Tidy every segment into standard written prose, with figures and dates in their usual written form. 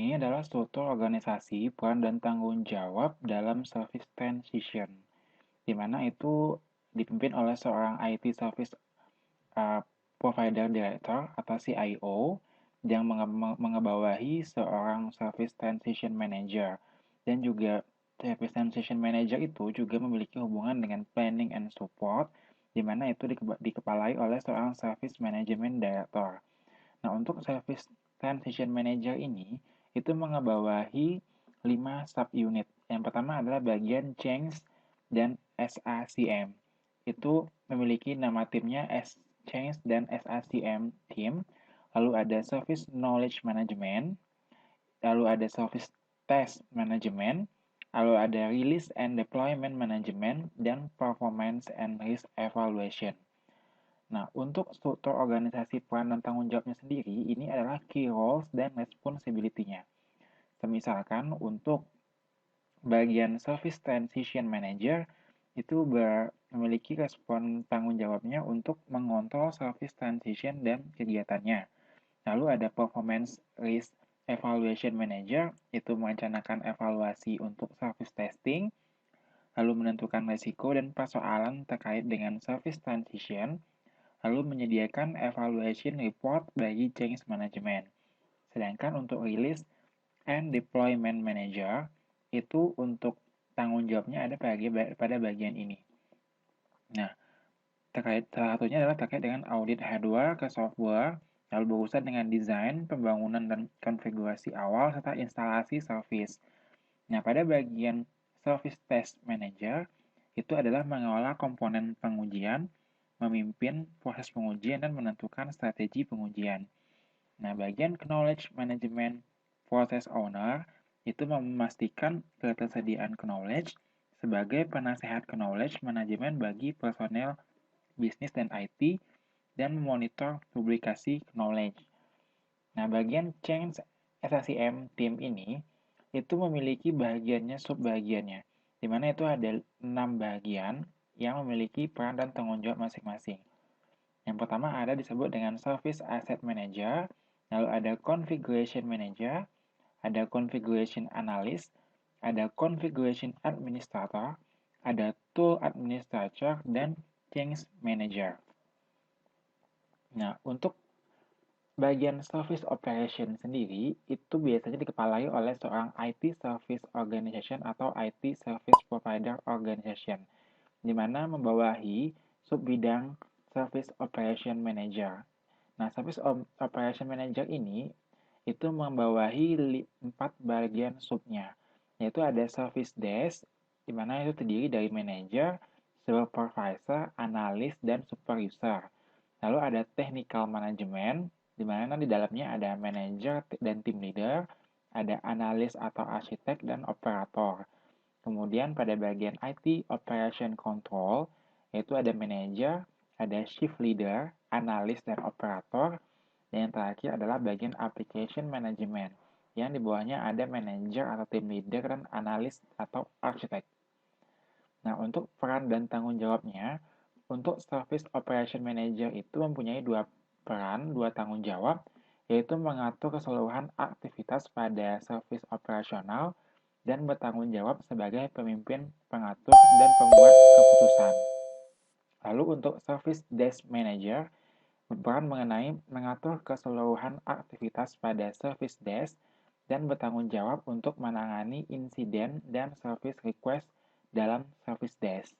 ini adalah struktur organisasi, peran dan tanggung jawab dalam service transition, di mana itu dipimpin oleh seorang IT Service uh, Provider Director atau CIO yang mengebawahi seorang Service Transition Manager. Dan juga Service Transition Manager itu juga memiliki hubungan dengan Planning and Support, di mana itu dikepalai oleh seorang Service Management Director. Nah, untuk Service Transition Manager ini, itu mengebawahi 5 subunit. Yang pertama adalah bagian Change dan SACM. Itu memiliki nama timnya Change dan SACM Team. Lalu ada Service Knowledge Management, lalu ada Service Test Management, lalu ada Release and Deployment Management, dan Performance and Risk Evaluation. Nah, untuk struktur organisasi peran dan tanggung jawabnya sendiri, ini adalah key roles dan responsibility-nya. Misalkan untuk bagian Service Transition Manager, itu memiliki tanggung jawabnya untuk mengontrol service transition dan kegiatannya. Lalu ada Performance Risk Evaluation Manager, itu merencanakan evaluasi untuk service testing, lalu menentukan risiko dan persoalan terkait dengan service transition, lalu menyediakan evaluation report bagi change management. Sedangkan untuk release and deployment manager, itu untuk tanggung jawabnya ada pada bagian ini. Nah, salah satunya adalah terkait dengan audit hardware ke software, lalu berurusan dengan desain, pembangunan dan konfigurasi awal, serta instalasi service. Nah, pada bagian service test manager, itu adalah mengelola komponen pengujian, memimpin proses pengujian, dan menentukan strategi pengujian. Nah, bagian knowledge management process owner itu memastikan ketersediaan knowledge sebagai penasehat knowledge management bagi personel bisnis dan IT dan memonitor publikasi knowledge. Nah, bagian change SACM team ini itu memiliki bagiannya subbagiannya, di mana itu ada 6 bagian yang memiliki peran dan tanggung jawab masing-masing. Yang pertama ada disebut dengan Service Asset Manager, lalu ada Configuration Manager, ada Configuration Analyst, ada Configuration Administrator, ada Tool Administrator, dan Change Manager. Nah, untuk bagian Service Operation sendiri itu biasanya dikepalai oleh seorang IT Service Organization atau IT Service Provider Organization, di mana membawahi subbidang Service Operation Manager. Nah, Service Operation Manager ini itu membawahi 4 bagian subnya, yaitu ada Service Desk, di mana itu terdiri dari manager, supervisor, analis, dan super user. Lalu ada Technical Management, di mana di dalamnya ada manager dan team leader, ada analis atau arsitek, dan operator. Kemudian pada bagian IT Operation Control, yaitu ada manager, ada shift leader, analis, dan operator. Dan yang terakhir adalah bagian Application Management, yang di bawahnya ada manager atau team leader, dan analis atau arsitek. Nah, untuk peran dan tanggung jawabnya, untuk Service Operation Manager itu mempunyai dua peran, dua tanggung jawab, yaitu mengatur keseluruhan aktivitas pada service operasional dan bertanggung jawab sebagai pemimpin, pengatur, dan pembuat keputusan. Lalu untuk Service Desk Manager, berperan mengenai mengatur keseluruhan aktivitas pada service desk dan bertanggung jawab untuk menangani insiden dan service request dalam service desk.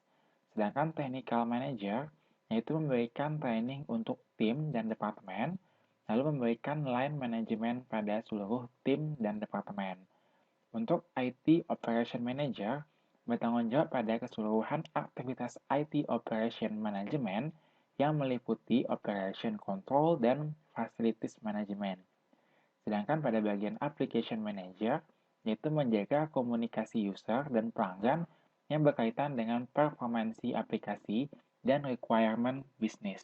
Sedangkan technical manager yaitu memberikan training untuk tim dan departemen, lalu memberikan line management pada seluruh tim dan departemen. Untuk IT Operation Manager, bertanggung jawab pada keseluruhan aktivitas IT Operation Management yang meliputi Operation Control dan Facilities Management. Sedangkan pada bagian Application Manager, yaitu menjaga komunikasi user dan pelanggan yang berkaitan dengan performansi aplikasi dan requirement bisnis.